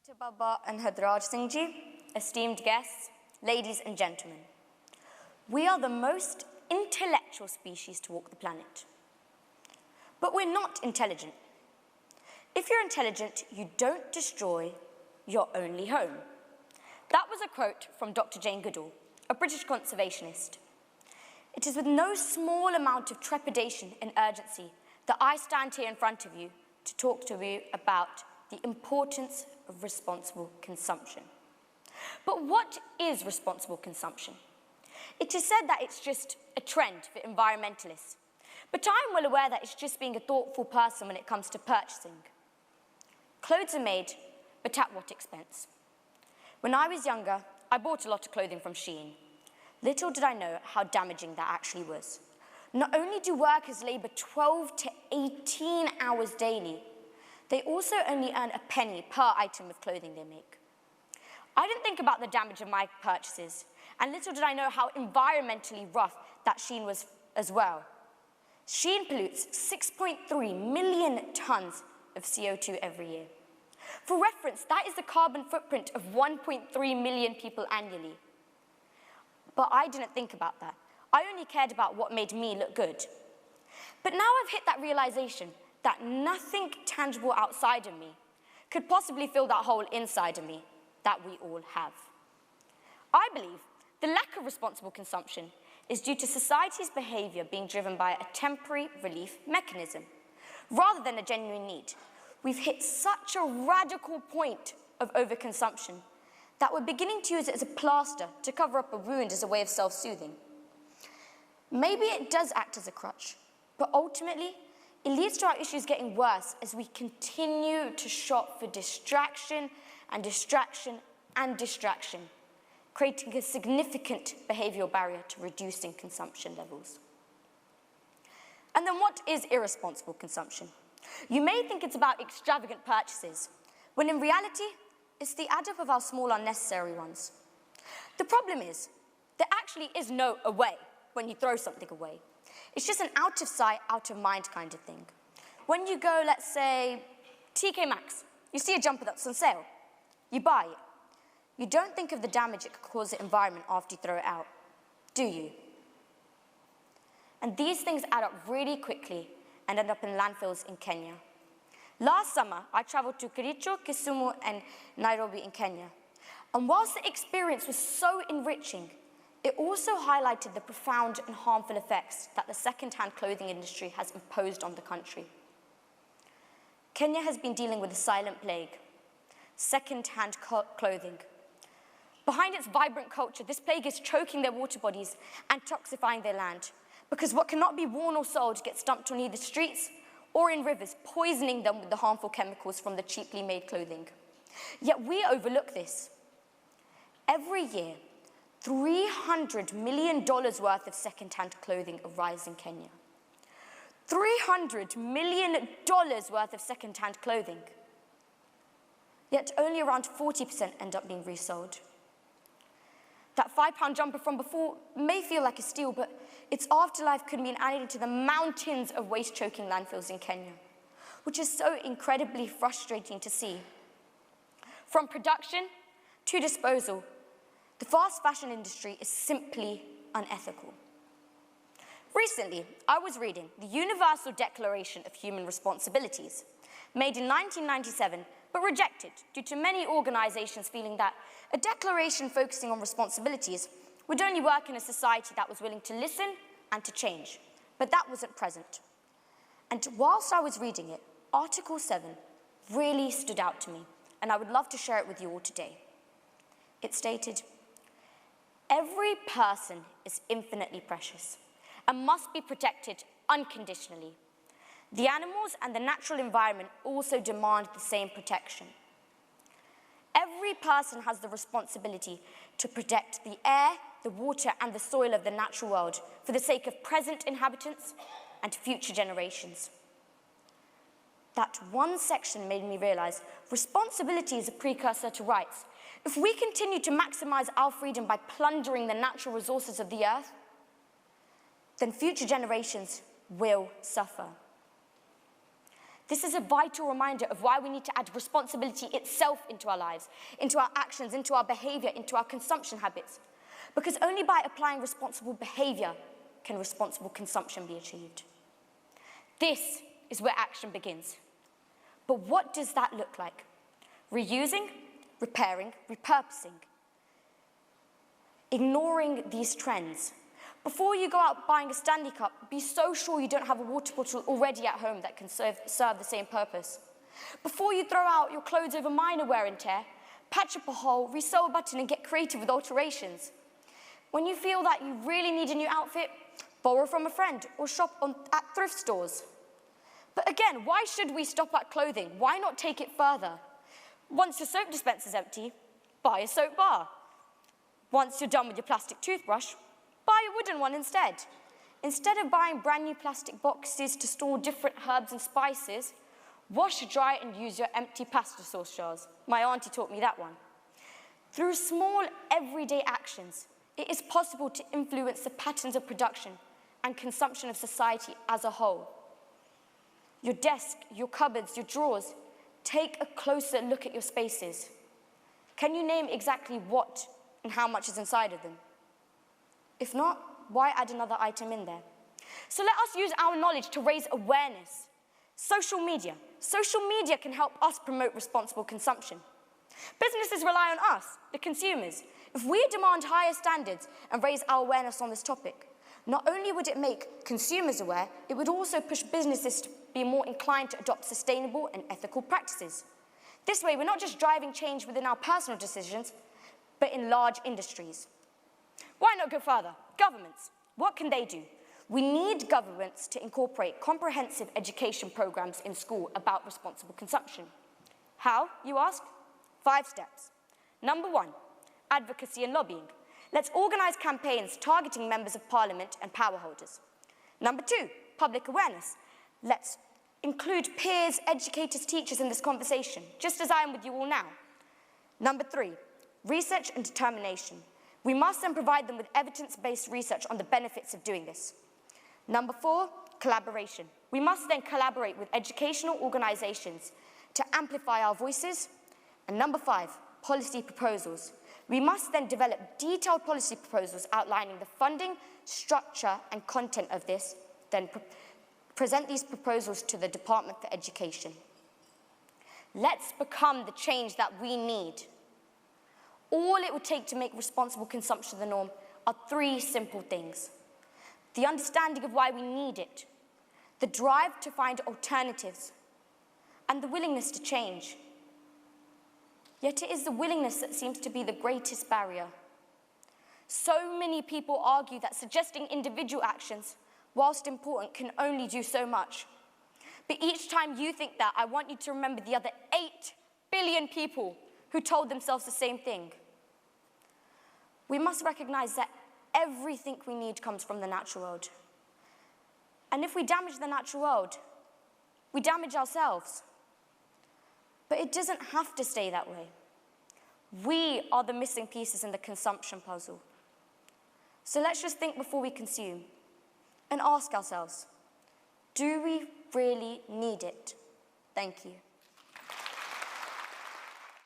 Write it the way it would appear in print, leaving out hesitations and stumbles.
Dr. Baba and Hadraj Singh ji, esteemed guests, ladies and gentlemen, we are the most intellectual species to walk the planet. But we're not intelligent. If you're intelligent, you don't destroy your only home. That was a quote from Dr. Jane Goodall, a British conservationist. It is with no small amount of trepidation and urgency that I stand here in front of you to talk to you about the importance of responsible consumption. But what is responsible consumption? It is said that it's just a trend for environmentalists, but I'm well aware that it's just being a thoughtful person when it comes to purchasing. Clothes are made, but at what expense? When I was younger, I bought a lot of clothing from Shein. Little did I know how damaging that actually was. Not only do workers labor 12 to 18 hours daily, they also only earn a penny per item of clothing they make. I didn't think about the damage of my purchases, and little did I know how environmentally rough that Shein was as well. Shein pollutes 6.3 million tons of CO2 every year. For reference, that is the carbon footprint of 1.3 million people annually. But I didn't think about that. I only cared about what made me look good. But now I've hit that realization that nothing tangible outside of me could possibly fill that hole inside of me that we all have. I believe the lack of responsible consumption is due to society's behavior being driven by a temporary relief mechanism, rather than a genuine need. We've hit such a radical point of overconsumption that we're beginning to use it as a plaster to cover up a wound as a way of self-soothing. Maybe it does act as a crutch, but ultimately, it leads to our issues getting worse as we continue to shop for distraction and distraction and distraction, creating a significant behavioral barrier to reducing consumption levels. And then what is irresponsible consumption? You may think it's about extravagant purchases, when in reality, it's the add-up of our small unnecessary ones. The problem is, there actually is no away when you throw something away. It's just an out of sight, out of mind kind of thing. When you go, let's say, TK Maxx, you see a jumper that's on sale, you buy it. You don't think of the damage it could cause the environment after you throw it out, do you? And these things add up really quickly and end up in landfills in Kenya. Last summer, I traveled to Kericho, Kisumu, and Nairobi in Kenya. And whilst the experience was so enriching, it also highlighted the profound and harmful effects that the second-hand clothing industry has imposed on the country. Kenya has been dealing with a silent plague, second-hand clothing. Behind its vibrant culture, this plague is choking their water bodies and toxifying their land, because what cannot be worn or sold gets dumped on either streets or in rivers, poisoning them with the harmful chemicals from the cheaply made clothing. Yet we overlook this. Every year, $300 million worth of second-hand clothing arrives in Kenya. $300 million worth of second-hand clothing. Yet only around 40% end up being resold. That £5 jumper from before may feel like a steal, but its afterlife could mean adding to the mountains of waste-choking landfills in Kenya, which is so incredibly frustrating to see. From production to disposal, the fast fashion industry is simply unethical. Recently, I was reading the Universal Declaration of Human Responsibilities, made in 1997, but rejected due to many organizations feeling that a declaration focusing on responsibilities would only work in a society that was willing to listen and to change, but that wasn't present. And whilst I was reading it, Article 7 really stood out to me, and I would love to share it with you all today. It stated, "Every person is infinitely precious and must be protected unconditionally. The animals and the natural environment also demand the same protection. Every person has the responsibility to protect the air, the water, and the soil of the natural world for the sake of present inhabitants and future generations." That one section made me realize responsibility is a precursor to rights. If we continue to maximize our freedom by plundering the natural resources of the earth, then future generations will suffer. This is a vital reminder of why we need to add responsibility itself into our lives, into our actions, into our behavior, into our consumption habits. Because only by applying responsible behavior can responsible consumption be achieved. This is where action begins. But what does that look like? Reusing, repairing, repurposing. Ignoring these trends. Before you go out buying a Stanley Cup, be so sure you don't have a water bottle already at home that can serve the same purpose. Before you throw out your clothes over minor wear and tear, patch up a hole, resew a button, and get creative with alterations. When you feel that you really need a new outfit, borrow from a friend or shop at thrift stores. But again, why should we stop at clothing? Why not take it further? Once your soap dispenser's empty, buy a soap bar. Once you're done with your plastic toothbrush, buy a wooden one instead. Instead of buying brand new plastic boxes to store different herbs and spices, wash, dry, and use your empty pasta sauce jars. My auntie taught me that one. Through small, everyday actions, it is possible to influence the patterns of production and consumption of society as a whole. Your desk, your cupboards, your drawers, take a closer look at your spaces. Can you name exactly what and how much is inside of them? If not, why add another item in there? So let us use our knowledge to raise awareness. Social media. Social media can help us promote responsible consumption. Businesses rely on us, the consumers. If we demand higher standards and raise our awareness on this topic, not only would it make consumers aware, it would also push businesses to be more inclined to adopt sustainable and ethical practices. This way, we're not just driving change within our personal decisions, but in large industries. Why not go further? Governments. What can they do? We need governments to incorporate comprehensive education programs in school about responsible consumption. How, you ask? 5 steps. Number 1, advocacy and lobbying. Let's organize campaigns targeting members of parliament and power holders. Number 2, public awareness. Let's include peers, educators, teachers in this conversation, just as I am with you all now. Number 3, research and determination. We must then provide them with evidence-based research on the benefits of doing this. Number 4, collaboration. We must then collaborate with educational organizations to amplify our voices. And number 5, policy proposals. We must then develop detailed policy proposals outlining the funding, structure, and content of this, then present these proposals to the Department for Education. Let's become the change that we need. All it would take to make responsible consumption the norm are 3 simple things. The understanding of why we need it, the drive to find alternatives, and the willingness to change. Yet it is the willingness that seems to be the greatest barrier. So many people argue that suggesting individual actions, whilst important, can only do so much. But each time you think that, I want you to remember the other 8 billion people who told themselves the same thing. We must recognize that everything we need comes from the natural world. And if we damage the natural world, we damage ourselves. But it doesn't have to stay that way. We are the missing pieces in the consumption puzzle. So let's just think before we consume and ask ourselves, do we really need it? Thank you.